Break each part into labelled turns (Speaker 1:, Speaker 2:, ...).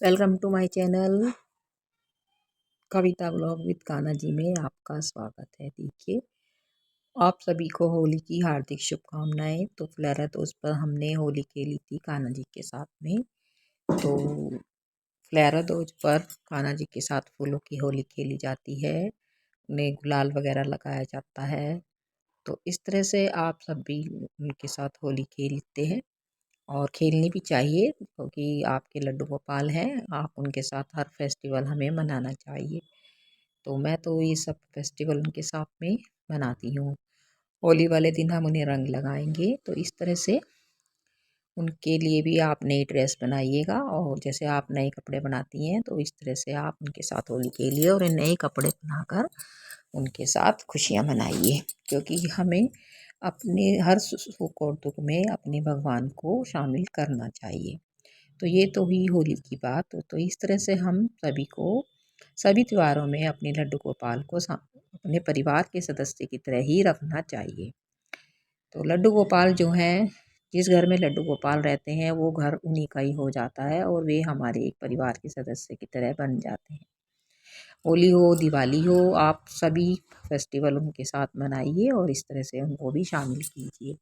Speaker 1: Welcome to my channel Kavita blog with Kanha ji में आपका स्वागत है। देखिए, आप सभी को होली की हार्दिक शुभकामनाएं। तो फ्लेरा दोष पर हमने होली खेली थी कान्हा जी के साथ में। तो फ्लेरा दोष पर कान्हा जी के साथ फूलों की होली खेली जाती है, उन्हें गुलाल वगैरह लगाया जाता है। तो इस तरह से आप सब भी उनके साथ होली खेलते हैं और खेलनी भी चाहिए, क्योंकि आपके लड्डू गोपाल हैं। आप उनके साथ हर फेस्टिवल हमें मनाना चाहिए। तो मैं तो ये सब फेस्टिवल उनके साथ में मनाती हूँ। होली वाले दिन हम उन्हें रंग लगाएंगे, तो इस तरह से उनके लिए भी आप नई ड्रेस बनाइएगा। और जैसे आप नए कपड़े बनाती हैं, तो इस तरह से आप उनके साथ होली खेलिए और नए कपड़े बनाकर उनके साथ खुशियाँ मनाइए, क्योंकि हमें अपने हर सुख और दुख में अपने भगवान को शामिल करना चाहिए। तो ये तो हुई होली की बात। तो इस तरह से हम सभी को सभी त्योहारों में अपने लड्डू गोपाल को अपने परिवार के सदस्य की तरह ही रखना चाहिए। तो लड्डू गोपाल जो हैं, जिस घर में लड्डू गोपाल रहते हैं वो घर उन्हीं का ही हो जाता है और वे हमारे एक परिवार के सदस्य की तरह बन जाते हैं। होली हो, दिवाली हो, आप सभी फेस्टिवल उनके साथ मनाइए और इस तरह से उनको भी शामिल कीजिए।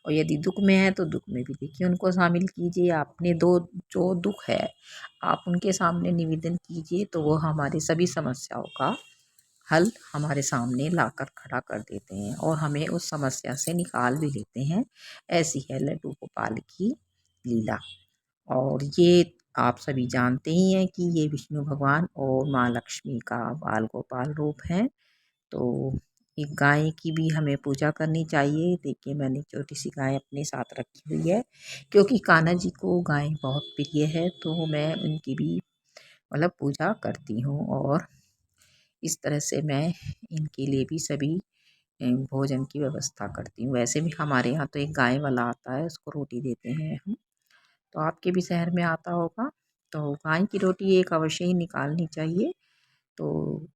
Speaker 1: और यदि दुख में है तो दुख में भी देखिए उनको शामिल कीजिए। आपने दो जो दुख है आप उनके सामने निवेदन कीजिए, तो वो हमारी सभी समस्याओं का हल हमारे सामने लाकर खड़ा कर देते हैं और हमें उस समस्या से निकाल भी लेते हैं। ऐसी है लड्डू गोपाल की लीला। और ये आप सभी जानते ही हैं कि ये विष्णु भगवान और माँ लक्ष्मी का बाल गोपाल रूप है। तो एक गाय की भी हमें पूजा करनी चाहिए। देखिए, मैंने छोटी सी गाय अपने साथ रखी हुई है, क्योंकि कान्हा जी को गाय बहुत प्रिय है। तो मैं उनकी भी पूजा करती हूँ और इस तरह से मैं इनके लिए भी सभी भोजन की व्यवस्था करती हूँ। वैसे भी हमारे यहाँ तो एक गाय वाला आता है, उसको रोटी देते हैं हम। तो आपके भी शहर में आता होगा। तो गाय की रोटी एक अवश्य ही निकालनी चाहिए। तो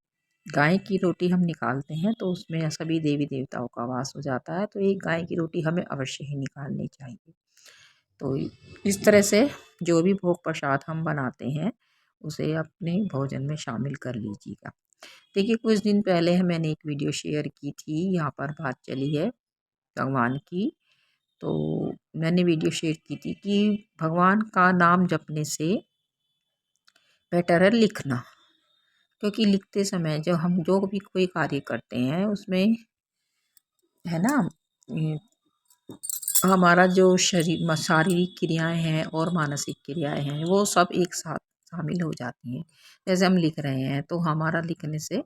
Speaker 1: गाय की रोटी हम निकालते हैं तो उसमें सभी देवी देवताओं का वास हो जाता है। तो एक गाय की रोटी हमें अवश्य ही निकालनी चाहिए। तो इस तरह से जो भी भोग प्रसाद हम बनाते हैं उसे अपने भोजन में शामिल कर लीजिएगा। देखिए, कुछ दिन पहले मैंने एक वीडियो शेयर की थी, यहाँ पर बात चली है भगवान की। तो मैंने वीडियो शेयर की थी कि भगवान का नाम जपने से बेटर है लिखना, क्योंकि लिखते समय जब हम जो भी कोई कार्य करते हैं उसमें है ना, ये हमारा जो शारीरिक क्रियाएं हैं और मानसिक क्रियाएं हैं वो सब एक साथ शामिल हो जाती हैं। जैसे हम लिख रहे हैं तो हमारा लिखने से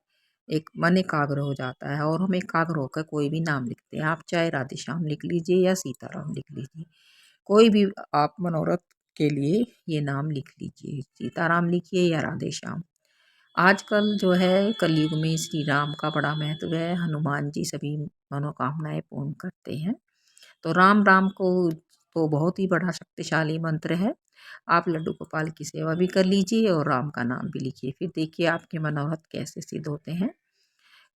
Speaker 1: एक मन एकाग्र हो जाता है और हम एकाग्र होकर कोई भी नाम लिखते हैं। आप चाहे राधे श्याम लिख लीजिए या सीताराम लिख लीजिए, कोई भी आप मनोरथ के लिए ये नाम लिख लीजिए। सीताराम लिखिए या राधे श्याम। आजकल जो है कलयुग में श्री राम का बड़ा महत्व है। हनुमान जी सभी मनोकामनाएं पूर्ण करते हैं। तो राम राम को तो बहुत ही बड़ा शक्तिशाली मंत्र है। आप लड्डू गोपाल की सेवा भी कर लीजिए और राम का नाम भी लिखिए, फिर देखिए आपके मनोरथ कैसे सिद्ध होते हैं।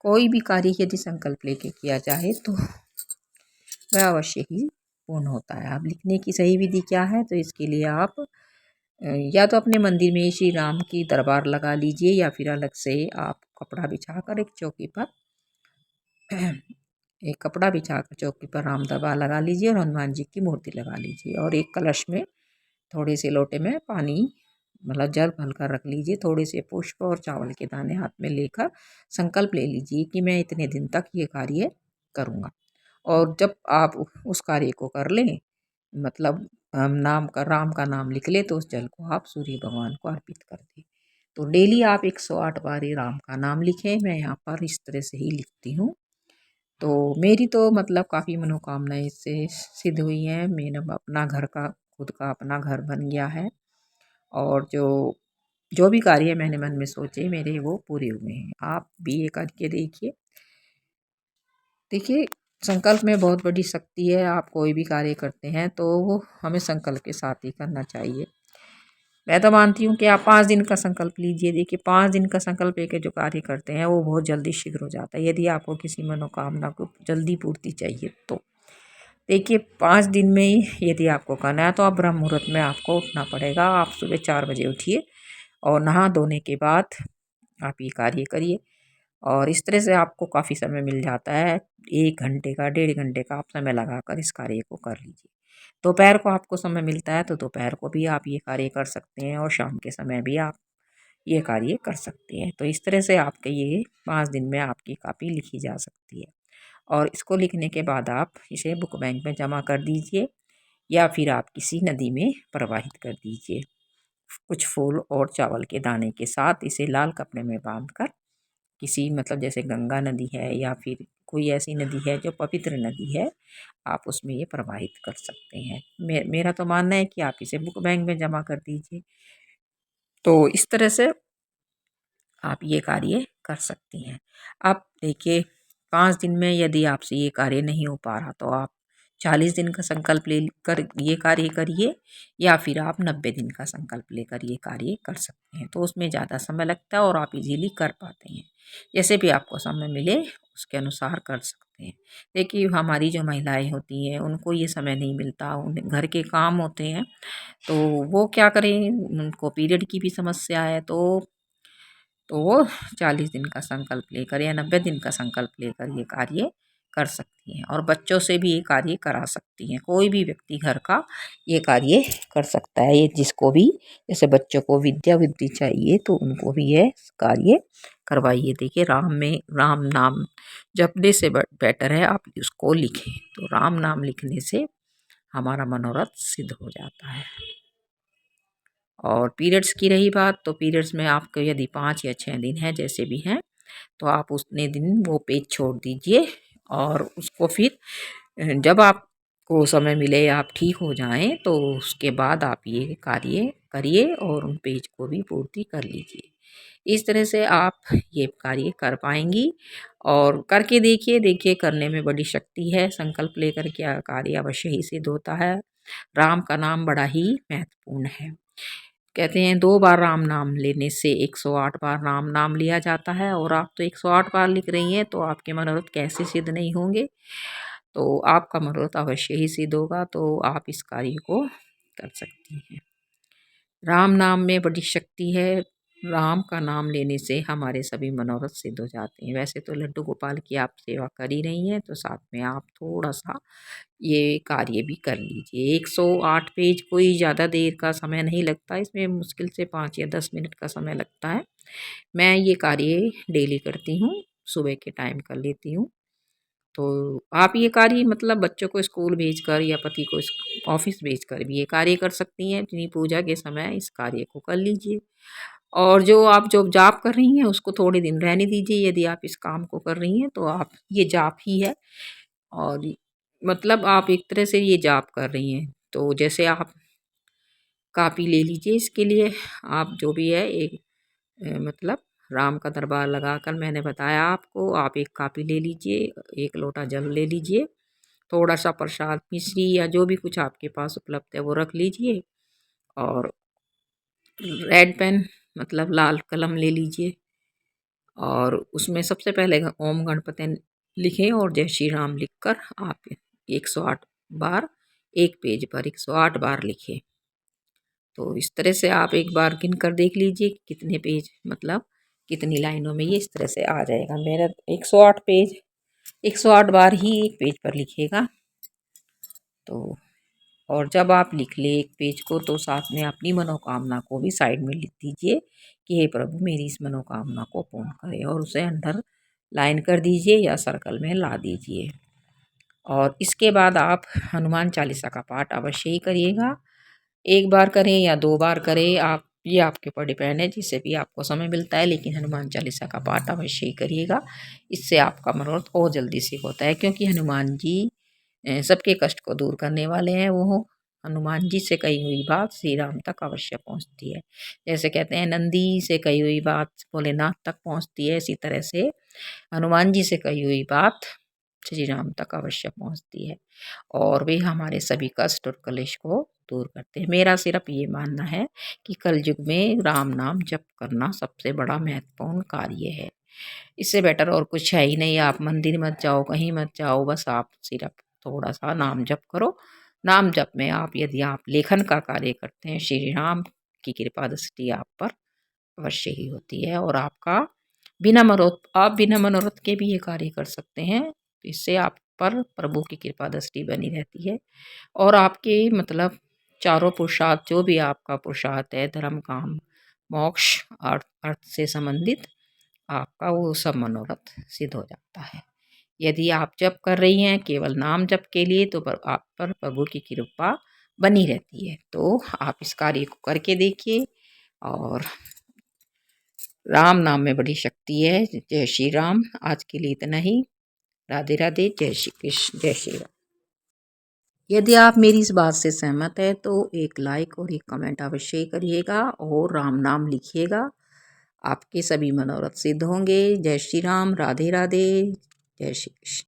Speaker 1: कोई भी कार्य यदि संकल्प लेके किया जाए तो वह अवश्य ही पूर्ण होता है। आप लिखने की सही विधि क्या है, तो इसके लिए आप या तो अपने मंदिर में श्री राम की दरबार लगा लीजिए या फिर अलग से आप कपड़ा बिछाकर एक चौकी पर एक कपड़ा बिछाकर चौकी पर राम दरबार लगा लीजिए और हनुमान जी की मूर्ति लगा लीजिए और एक कलश में थोड़े से लोटे में पानी जल भरकर रख लीजिए। थोड़े से पुष्प और चावल के दाने हाथ में लेकर संकल्प ले लीजिए कि मैं इतने दिन तक ये कार्य करूँगा। और जब आप उस कार्य को कर लें, हम राम का नाम लिख ले, तो उस जल को आप सूर्य भगवान को अर्पित कर दें। तो डेली आप 108 बार ही राम का नाम लिखें। मैं यहाँ पर इस तरह से ही लिखती हूँ। तो मेरी तो काफ़ी मनोकामनाएं इससे सिद्ध हुई हैं। मेरा अपना घर का खुद का अपना घर बन गया है और जो जो भी कार्य मैंने मन में सोचे मेरे वो पूरे हुए हैं। आप भी ये करके देखिए। देखिए, संकल्प में बहुत बड़ी शक्ति है। आप कोई भी कार्य करते हैं तो वो हमें संकल्प के साथ ही करना चाहिए। मैं तो मानती हूँ कि आप 5 दिन का संकल्प लीजिए। देखिए, 5 दिन का संकल्प लेके जो कार्य करते हैं वो बहुत जल्दी शीघ्र हो जाता है, यदि आपको किसी मनोकामना को जल्दी पूर्ति चाहिए तो। देखिए 5 दिन में ही यदि आपको करना है तो आप ब्रह्म मुहूर्त में आपको उठना पड़ेगा। आप सुबह 4 बजे उठिए और नहा धोने के बाद आप ये कार्य करिए और इस तरह से आपको काफ़ी समय मिल जाता है। 1 घंटे का, 1.5 घंटे का आप समय लगाकर इस कार्य को कर लीजिए। दोपहर को आपको समय मिलता है तो दोपहर को भी आप ये कार्य कर सकते हैं और शाम के समय भी आप ये कार्य कर सकते हैं। तो इस तरह से आपके ये 5 दिन में आपकी कॉपी लिखी जा सकती है और इसको लिखने के बाद आप इसे बुक बैंक में जमा कर दीजिए या फिर आप किसी नदी में प्रवाहित कर दीजिए। कुछ फूल और चावल के दाने के साथ इसे लाल कपड़े में बांधकर किसी मतलब जैसे गंगा नदी है या फिर कोई ऐसी नदी है जो पवित्र नदी है, आप उसमें ये प्रवाहित कर सकते हैं। मेरा तो मानना है कि आप इसे बुक बैंक में जमा कर दीजिए। तो इस तरह से आप ये कार्य कर सकती हैं। आप देखिए 5 दिन में यदि आपसे ये कार्य नहीं हो पा रहा तो आप 40 दिन का संकल्प ले कर ये कार्य करिए या फिर आप 90 दिन का संकल्प लेकर ये कार्य कर सकते हैं। तो उसमें ज़्यादा समय लगता है और आप इजीली कर पाते हैं। जैसे भी आपको समय मिले उसके अनुसार कर सकते हैं। देखिए हमारी जो महिलाएँ होती हैं उनको ये समय नहीं मिलता, उन्हें घर के काम होते हैं, तो वो क्या करें, उनको पीरियड की भी समस्या है तो वो 40 दिन का संकल्प लेकर या 90 दिन का संकल्प लेकर ये कार्य कर सकती हैं और बच्चों से भी ये कार्य करा सकती हैं। कोई भी व्यक्ति घर का ये कार्य कर सकता है। ये जिसको भी जैसे बच्चों को विद्या बुद्धि चाहिए तो उनको भी ये कार्य करवाइए। देखिए राम नाम जपने से बेटर है आप उसको लिखें। तो राम नाम लिखने से हमारा मनोरथ सिद्ध हो जाता है। और पीरियड्स की रही बात तो पीरियड्स में आपको यदि 5 या 6 दिन है जैसे भी हैं तो आप उतने दिन वो पेज छोड़ दीजिए और उसको फिर जब आपको समय मिले आप ठीक हो जाएं तो उसके बाद आप ये कार्य करिए और उन पेज को भी पूर्ति कर लीजिए। इस तरह से आप ये कार्य कर पाएंगी और करके देखिए करने में बड़ी शक्ति है। संकल्प लेकर के कार्य अवश्य ही सिद्ध होता है। राम का नाम बड़ा ही महत्वपूर्ण है। कहते हैं 2 बार राम नाम लेने से 108 बार राम नाम लिया जाता है और आप तो 108 बार लिख रही हैं तो आपके मनोरथ कैसे सिद्ध नहीं होंगे। तो आपका मनोरथ अवश्य ही सिद्ध होगा। तो आप इस कार्य को कर सकती हैं। राम नाम में बड़ी शक्ति है। राम का नाम लेने से हमारे सभी मनोरथ सिद्ध हो जाते हैं। वैसे तो लड्डू गोपाल की आप सेवा कर ही रही हैं तो साथ में आप थोड़ा सा ये कार्य भी कर लीजिए। 108 पेज कोई ज़्यादा देर का समय नहीं लगता, इसमें मुश्किल से 5 या 10 मिनट का समय लगता है। मैं ये कार्य डेली करती हूँ, सुबह के टाइम कर लेती हूँ। तो आप ये कार्य मतलब बच्चों को स्कूल भेजकर या पति को ऑफिस भेजकर भी ये कार्य कर सकती हैं। अपनी पूजा के समय इस कार्य को कर लीजिए और जो जाप कर रही हैं उसको थोड़े दिन रहने दीजिए। यदि आप इस काम को कर रही हैं तो आप ये जाप ही है और मतलब आप एक तरह से ये जाप कर रही हैं। तो जैसे आप कॉपी ले लीजिए, इसके लिए आप जो भी है एक मतलब राम का दरबार लगाकर मैंने बताया आपको, आप एक कॉपी ले लीजिए, 1 लोटा जल ले लीजिए, थोड़ा सा प्रसाद मिश्री या जो भी कुछ आपके पास उपलब्ध है वो रख लीजिए और रेड पेन मतलब लाल कलम ले लीजिए और उसमें सबसे पहले ओम गणपति लिखें और जय श्री राम लिखकर आप 108 बार एक पेज पर 108 बार लिखें। तो इस तरह से आप एक बार गिन कर देख लीजिए कितने पेज मतलब कितनी लाइनों में ये इस तरह से आ जाएगा। मेरा 108 पेज 108 बार ही एक पेज पर लिखेगा। तो और जब आप लिख ले एक पेज को तो साथ में अपनी मनोकामना को भी साइड में लिख दीजिए कि हे प्रभु मेरी इस मनोकामना को पूर्ण करें और उसे अंदर लाइन कर दीजिए या सर्कल में ला दीजिए। और इसके बाद आप हनुमान चालीसा का पाठ अवश्य ही करिएगा। 1 बार करें या 2 बार करें आप ये आपके ऊपर डिपेंड है, जिससे भी आपको समय मिलता है, लेकिन हनुमान चालीसा का पाठ अवश्य ही करिएगा। इससे आपका मनोरथ और जल्दी से होता है क्योंकि हनुमान जी सबके कष्ट को दूर करने वाले हैं। वो हनुमान जी से कही हुई बात श्री राम तक अवश्य पहुँचती है। जैसे कहते हैं नंदी से कही हुई बात भोलेनाथ तक पहुँचती है, इसी तरह से हनुमान जी से कही हुई बात श्री राम तक अवश्य पहुँचती है और वे हमारे सभी कष्ट और कलेश को दूर करते हैं। मेरा सिर्फ ये मानना है कि कलयुग में राम नाम जप करना सबसे बड़ा महत्वपूर्ण कार्य है। इससे बेटर और कुछ है ही नहीं। आप मंदिर मत जाओ, कहीं मत जाओ, बस आप सिर्फ थोड़ा सा नाम जप करो। नाम जप में यदि आप लेखन का कार्य करते हैं, श्री राम की कृपा दृष्टि आप पर अवश्य ही होती है और आप बिना मनोरथ के भी ये कार्य कर सकते हैं। तो इससे आप पर प्रभु की कृपा दृष्टि बनी रहती है और आपके मतलब चारों पुरुषार्थ, जो भी आपका पुरुषार्थ है, धर्म, काम, मोक्ष, अर्थ से संबंधित, आपका वो सब मनोरथ सिद्ध हो जाता है। यदि आप जप कर रही हैं केवल नाम जप के लिए, तो आप पर प्रभु की कृपा बनी रहती है। तो आप इस कार्य को करके देखिए और राम नाम में बड़ी शक्ति है। जय श्री राम। आज के लिए इतना ही। राधे राधे। जय श्री कृष्ण। जय श्री राम। यदि आप मेरी इस बात से सहमत है तो एक लाइक और एक कमेंट अवश्य करिएगा और राम नाम लिखिएगा। आपके सभी मनोरथ सिद्ध होंगे। जय श्री राम। राधे राधे। जय श्री कृष्ण।